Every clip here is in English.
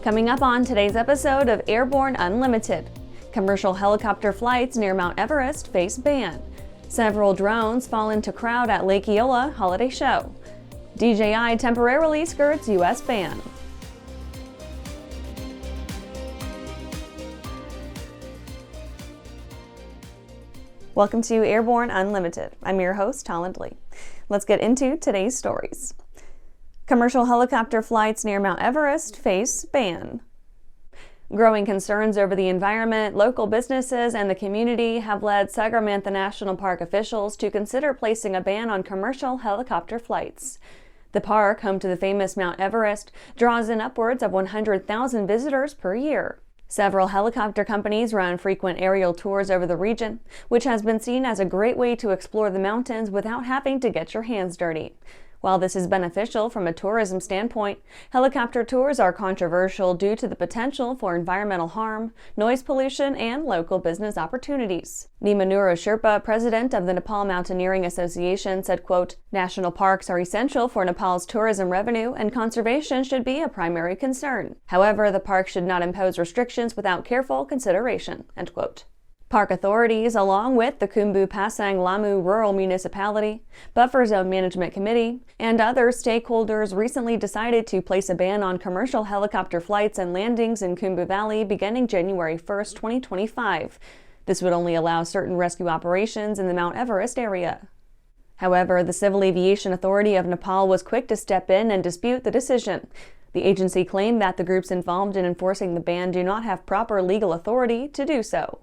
Coming up on today's episode of Airborne-Unlimited, commercial helicopter flights near Mount Everest face ban. Several drones fall into crowd at Lake Eola holiday show. DJI temporarily skirts U.S. ban. Welcome to Airborne Unlimited. I'm your host, Holland Lee. Let's get into today's stories. Commercial helicopter flights near Mount Everest face ban. Growing concerns over the environment, local businesses, and the community have led Sagarmatha National Park officials to consider placing a ban on commercial helicopter flights. The park, home to the famous Mount Everest, draws in upwards of 100,000 visitors per year. Several helicopter companies run frequent aerial tours over the region, which has been seen as a great way to explore the mountains without having to get your hands dirty. While this is beneficial from a tourism standpoint, helicopter tours are controversial due to the potential for environmental harm, noise pollution, and local business opportunities. Nimanuro Sherpa, president of the Nepal Mountaineering Association, said, quote, "National parks are essential for Nepal's tourism revenue, and conservation should be a primary concern. However, the park should not impose restrictions without careful consideration," end quote. Park authorities, along with the Khumbu Pasang Lamu Rural Municipality, Buffer Zone Management Committee, and other stakeholders recently decided to place a ban on commercial helicopter flights and landings in Khumbu Valley beginning January 1st, 2025. This would only allow certain rescue operations in the Mount Everest area. However, the Civil Aviation Authority of Nepal was quick to step in and dispute the decision. The agency claimed that the groups involved in enforcing the ban do not have proper legal authority to do so.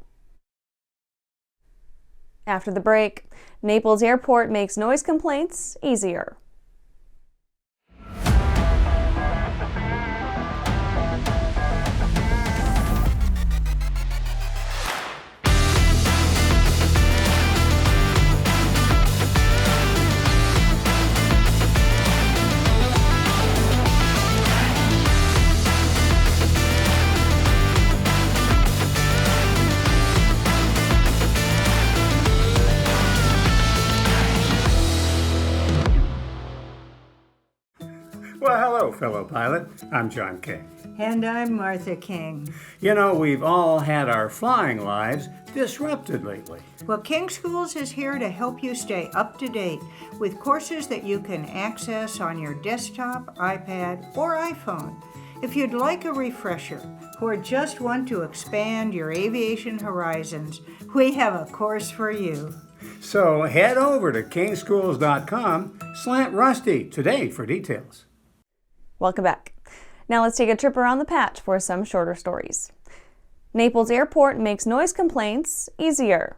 After the break, Naples Airport makes noise complaints easier. Well, hello, fellow pilot. I'm John King. And I'm Martha King. You know, we've all had our flying lives disrupted lately. Well, King Schools is here to help you stay up to date with courses that you can access on your desktop, iPad, or iPhone. If you'd like a refresher or just want to expand your aviation horizons, we have a course for you. So head over to kingschools.com/rusty today for details. Welcome back. Now let's take a trip around the patch for some shorter stories. Naples Airport makes noise complaints easier.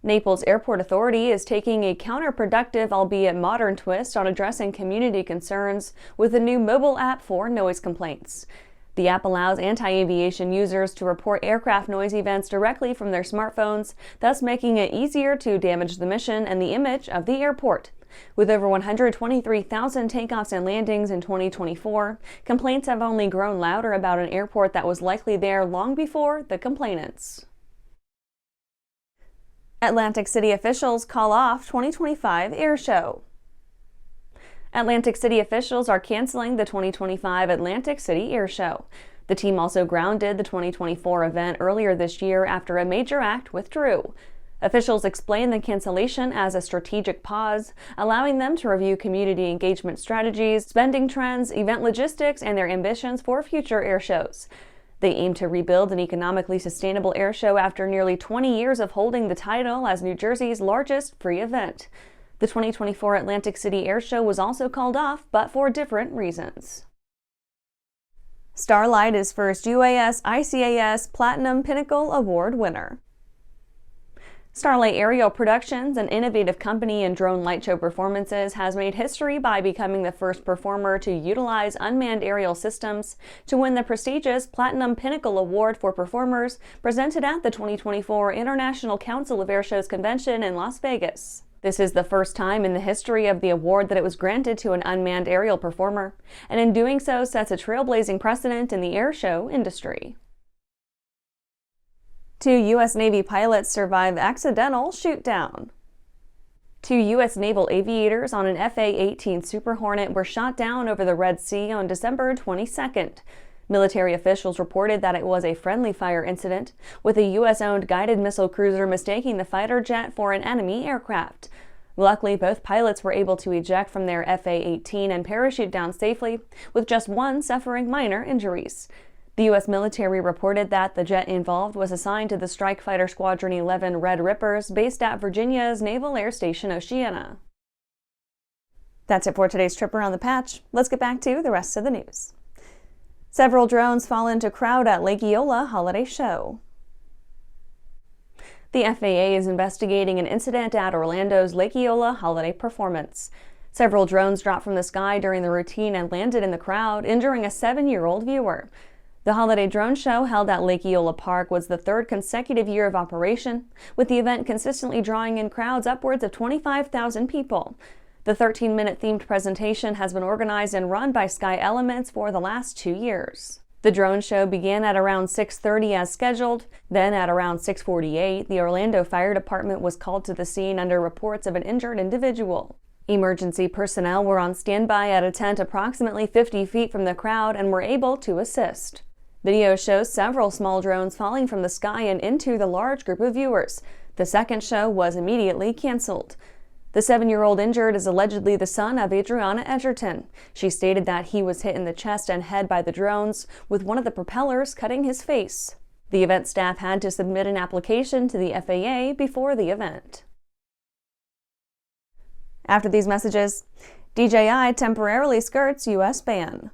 Naples Airport Authority is taking a counterproductive, albeit modern twist on addressing community concerns with a new mobile app for noise complaints. The app allows anti-aviation users to report aircraft noise events directly from their smartphones, thus making it easier to damage the mission and the image of the airport. With over 123,000 takeoffs and landings in 2024, complaints have only grown louder about an airport that was likely there long before the complainants. Atlantic City officials call off 2025 air show. Atlantic City officials are canceling the 2025 Atlantic City Air Show. The team also grounded the 2024 event earlier this year after a major act withdrew. Officials explained the cancellation as a strategic pause, allowing them to review community engagement strategies, spending trends, event logistics, and their ambitions for future air shows. They aim to rebuild an economically sustainable air show after nearly 20 years of holding the title as New Jersey's largest free event. The 2024 Atlantic City Air Show was also called off, but for different reasons. Starlight is first UAS ICAS Platinum Pinnacle Award winner. Starlight Aerial Productions, an innovative company in drone light show performances, has made history by becoming the first performer to utilize unmanned aerial systems to win the prestigious Platinum Pinnacle Award for Performers presented at the 2024 International Council of Airshows Convention in Las Vegas. This is the first time in the history of the award that it was granted to an unmanned aerial performer, and in doing so sets a trailblazing precedent in the airshow industry. 2 U.S. Navy pilots survive accidental shoot-down. Two U.S. naval aviators on an FA-18 Super Hornet were shot down over the Red Sea on December 22nd. Military officials reported that it was a friendly fire incident, with a U.S.-owned guided missile cruiser mistaking the fighter jet for an enemy aircraft. Luckily, both pilots were able to eject from their FA-18 and parachute down safely, with just one suffering minor injuries. The U.S. military reported that the jet involved was assigned to the Strike Fighter Squadron 11 Red Rippers based at Virginia's Naval Air Station Oceana. That's it for today's trip around the patch. Let's get back to the rest of the news. Several drones fall into crowd at Lake Eola holiday show. The FAA is investigating an incident at Orlando's Lake Eola holiday performance. Several drones dropped from the sky during the routine and landed in the crowd, injuring a 7-year-old viewer. The holiday drone show held at Lake Eola Park was the third consecutive year of operation, with the event consistently drawing in crowds upwards of 25,000 people. The 13-minute themed presentation has been organized and run by Sky Elements for the last 2 years. The drone show began at around 6:30 as scheduled. Then at around 6:48, the Orlando Fire Department was called to the scene under reports of an injured individual. Emergency personnel were on standby at a tent approximately 50 feet from the crowd and were able to assist. Video shows several small drones falling from the sky and into the large group of viewers. The second show was immediately canceled. The 7-year-old injured is allegedly the son of Adriana Edgerton. She stated that he was hit in the chest and head by the drones, with one of the propellers cutting his face. The event staff had to submit an application to the FAA before the event. After these messages, DJI temporarily skirts U.S. ban.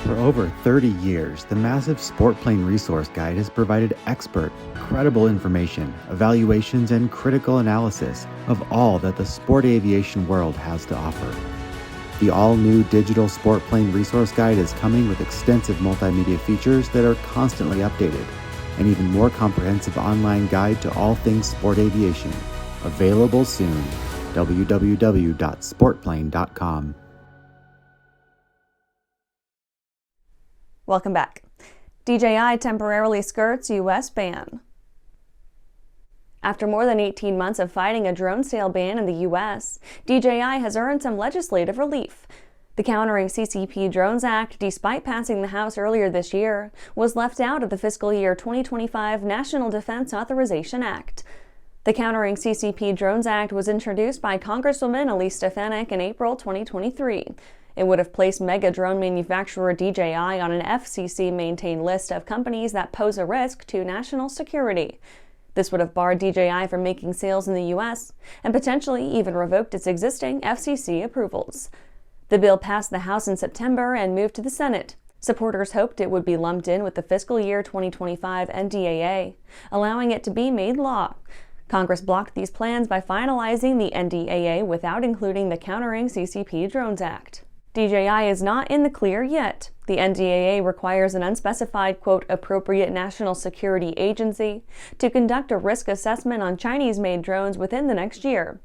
For over 30 years, the massive Sport Plane Resource Guide has provided expert, credible information, evaluations, and critical analysis of all that the sport aviation world has to offer. The all-new digital Sport Plane Resource Guide is coming with extensive multimedia features that are constantly updated, an even more comprehensive online guide to all things sport aviation. Available soon. www.sportplane.com. Welcome back. DJI temporarily skirts U.S. ban. After more than 18 months of fighting a drone sale ban in the U.S., DJI has earned some legislative relief. The Countering CCP Drones Act, despite passing the House earlier this year, was left out of the fiscal year 2025 National Defense Authorization Act. The Countering CCP Drones Act was introduced by Congresswoman Elise Stefanik in April 2023. It would have placed mega drone manufacturer DJI on an FCC-maintained list of companies that pose a risk to national security. This would have barred DJI from making sales in the U.S. and potentially even revoked its existing FCC approvals. The bill passed the House in September and moved to the Senate. Supporters hoped it would be lumped in with the fiscal year 2025 NDAA, allowing it to be made law. Congress blocked these plans by finalizing the NDAA without including the Countering CCP Drones Act. DJI is not in the clear yet. The NDAA requires an unspecified, quote, appropriate national security agency to conduct a risk assessment on Chinese-made drones within the next year.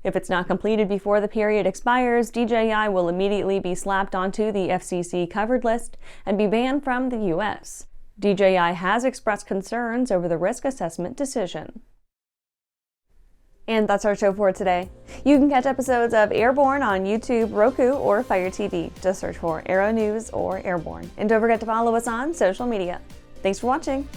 If it's not completed before the period expires, DJI will immediately be slapped onto the FCC covered list and be banned from the U.S. DJI has expressed concerns over the risk assessment decision. And that's our show for today. You can catch episodes of Airborne on YouTube, Roku, or Fire TV. Just search for Aero-News or Airborne. And don't forget to follow us on social media. Thanks for watching.